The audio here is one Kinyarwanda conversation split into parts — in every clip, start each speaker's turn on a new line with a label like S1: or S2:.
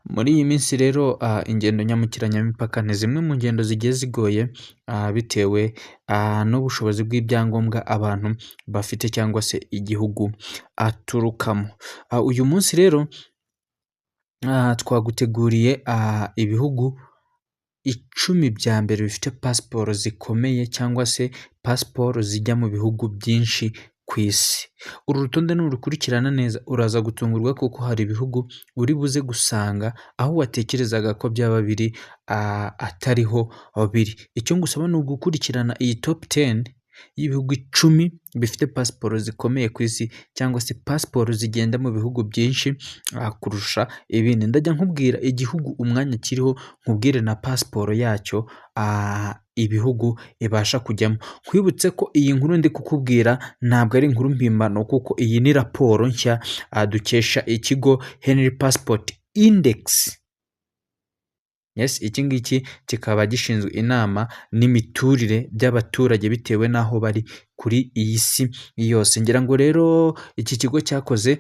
S1: Muri iyi minsi rero ingendo nyambukiranyamipaka ni zimwe mu ngendo zigiye zigoye bitewe n'ubushobozi bw'ibyangombwa abantu bafite cyangwa se igihugu aturukamo. Uyu munsi rero twaguteguriye ibihugu icumi bya mbere bifite pasiporo zikomeye cyangwa se pasiporo zijya mu bihugu byinshi ku isi. Uru rutonde nurukurikirana neza uraza gutungurwa kuko hari ibihugu uri buze gusanga aho watekerezaga ko byaba biri atariho biri. Icyo ngusaba ni ugukurikirana iyi top 10 y'ibihugu icumi bifite pasiporo zikomeye ku isi cyangwa se pasiporo zigenda mu bihugu byinshi kurusha ibindi. Ndajya nkubwira igihugu umwanya kiriho, nkubwire na pasiporo yacyo ibihugu ibasha kujyamo. Nkwibutse ko iyi nkuru ndi kukubwira ntabwo ari inkuru mpimbano kuko iyi ni raporo nshya dukesha ikigo Henry Passport Index. Yes, iki ngiki kikaba gishinzwe inama n'imiturire by'abaturage bitewe n'aho bari kuri iyi si yose. Ngira ngo rero iki kigo cyakoze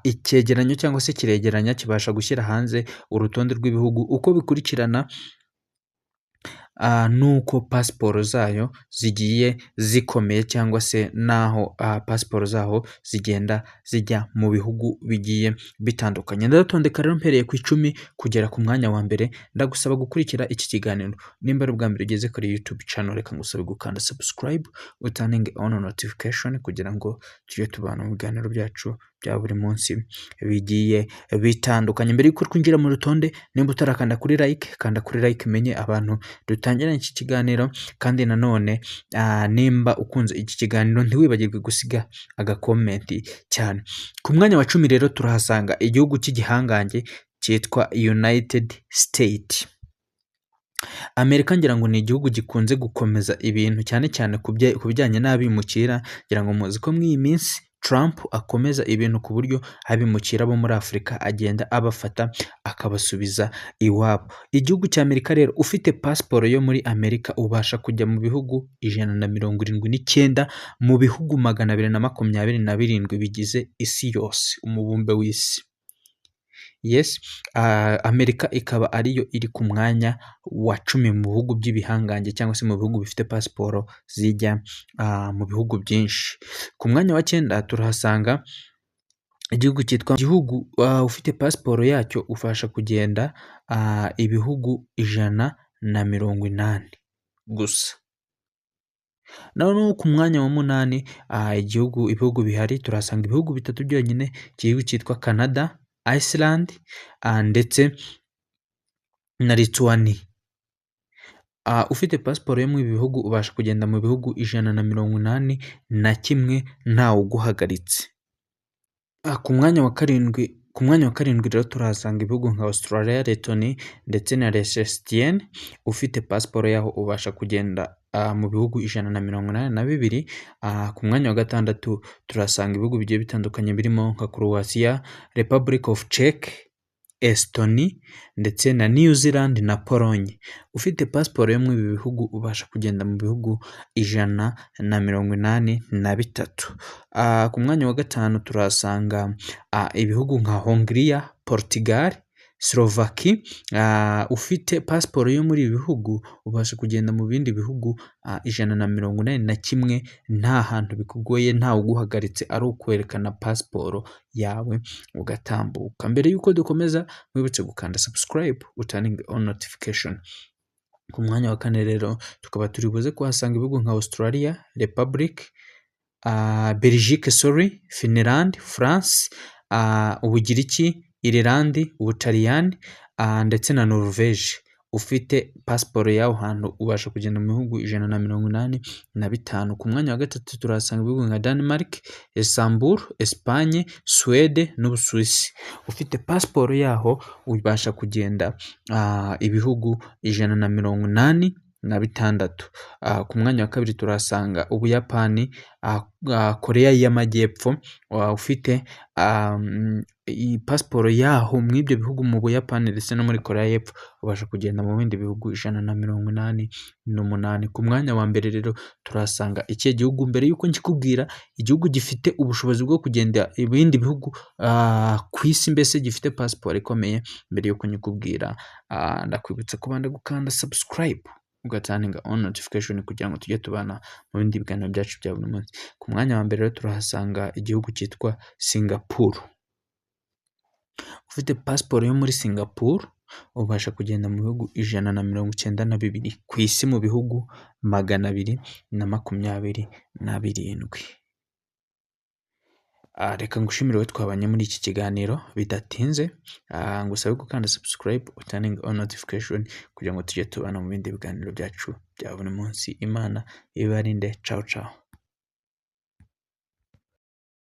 S1: icyegeranyo cyangwa se kiregeranya kibasha gushyira hanze urutonde rw'ibihugu uko bikurikirana nuko pasiporo zayo zigiye zikomeye cyangwa se naho pasiporo zaho zigenda zijya mu bihugu bigiye bitandukanye. Ndatondeka rero mpereye ku 10 kugera ku mwanya wa mbere. Ndagusaba gukurikira iki kiganiro. Nimba ari ubwa mbere ugeze kuri YouTube channel, reka ngusabe gukanda subscribe, uturning on notification kugira ngo tujye tubana mu biganiro byacu bya buri munsi bigiye bitandukanye. Mbere yuko twinjira mu rutonde, nimba utarakanda kuri like, kanda kuri like menye abantu dutangirana iki kiganiro, kandi nanone nimba ukunze iki kiganiro ntiwibagirwe gusiga agakomenti cyane. Ku mwanya wa 10 rero turahasanga igihugu cy'igihangange cyitwa United States. Amerika ngira ngo ni igihugu gikunze gukomeza ibintu cyane cyane ku bijyanye n'abimukira. Ngira ngo muzi ko muri iyi minsi Trump akomeza ibintu ku buryo abimukira bo muri Afurika agenda abafata akabasubiza iwabo. Igihugu cya Amerika rero, ufite pasiporo yo muri Amerika ubasha kujya mu bihugu 179 mu bihugu 227 bigize isi yose, umubumbe w'isi. Yes, Amerika ikaba ariyo iri ku mwanya wa 10 mu bihugu by'ibihangange cyangwa se mu bihugu bifite pasiporo zijya mu bihugu byinshi. Ku mwanya wa 9 turahasanga igihugu cyitwa ufite pasiporo yacyo ufasha kugenda ibihugu 180 gusa. Naho ku mwanya wa 8 ibihugu bihari turasanga ibihugu 3 byonyine, igihugu cyitwa Canada, Iceland ndetse na Lithuania. Ufite pasiporo yo mu bihugu ubasha kugenda mu bihugu 181 ntawe uguhagaritse. Ku mwanya wa 7 rero turahasanga ibihugu nka Australia, Lettonia ndetse na Liechtenstein. Ufite pasiporo yaho ubasha kugenda mu bihugu 182. Ku mwanya wa 6 turasanga ibihugu bigiye bitandukanye birimo nka Croatia, Republic of Czech, Estonia ndetse na New Zealand na Pologne. Ufite pasiporo yo mu ibi bihugu ubasha kugenda mu bihugu 183. Ku mwanya wa 5 turasanga ibihugu nka Hongria, Portugal, Slovakia. Ufite pasiporo yo muri ibi bihugu ubasha kugenda mu bindi bihugu 181 nta hantu bikugoye, ntawe uguhagaritse, ari ukwerekana pasiporo yawe ugatambuka. Mbere yuko dukomeza, wibutse gukanda subscribe, uturning on notification. Ku mwanya wa 4 rero tukaba turi buze kuhasanga ibihugu nka Australia, Republic, Belgique, Finland, France, Ubugiriki, Ireland, Ubutaliyani ndetse na Norvège. Ufite pasiporo yaho hantu ubasha kugenda mu bihugu 185. Ku mwanya wa 3 turahasanga ibihugu nka Denmark, Istanbul, Espagne, Swede n'Ubusuwisi. Ufite pasiporo yaho ubasha kugenda ibihugu 180 na bitandatu. Ku mwanya wa kabiri turahasanga Ubuyapani, Koreya y'Amajyepfo, ufite iyi pasiporo yaho muri ibyo bihugu mu Buyapani ndetse no muri Koreya y'Epfo ubasha kugenda mu bindi bihugu 188. Ku mwanya wa mbere rero turahasanga iki gihugu. Mbere y'uko nkikubwira igihugu gifite ubushobozi bwo kugenda ibindi bihugu ku isi, mbese gifite pasiporo ikomeye, mbere y'uko nkikubwira ndakwibutsa kubanza gukanda subscribe ugaturninga on notification kugira ngo tujye tubana mu bindi biganiro byacu bya buri munsi. Ku mwanya wa mbere rero turahasanga igihugu cyitwa Singapore. Ufite pasiporo yo muri Singapore ubasha kugenda mu bihugu 192 ku isi, mu bihugu 227. Reka ngushimire wowe twabanye muri iki kiganiro bidatinze, ngusabe gukanda subscribe turning on notification kugira ngo tujye tubana mu bindi biganiro byacu bya buri munsi. Imana ibarinde. Ciao ciao.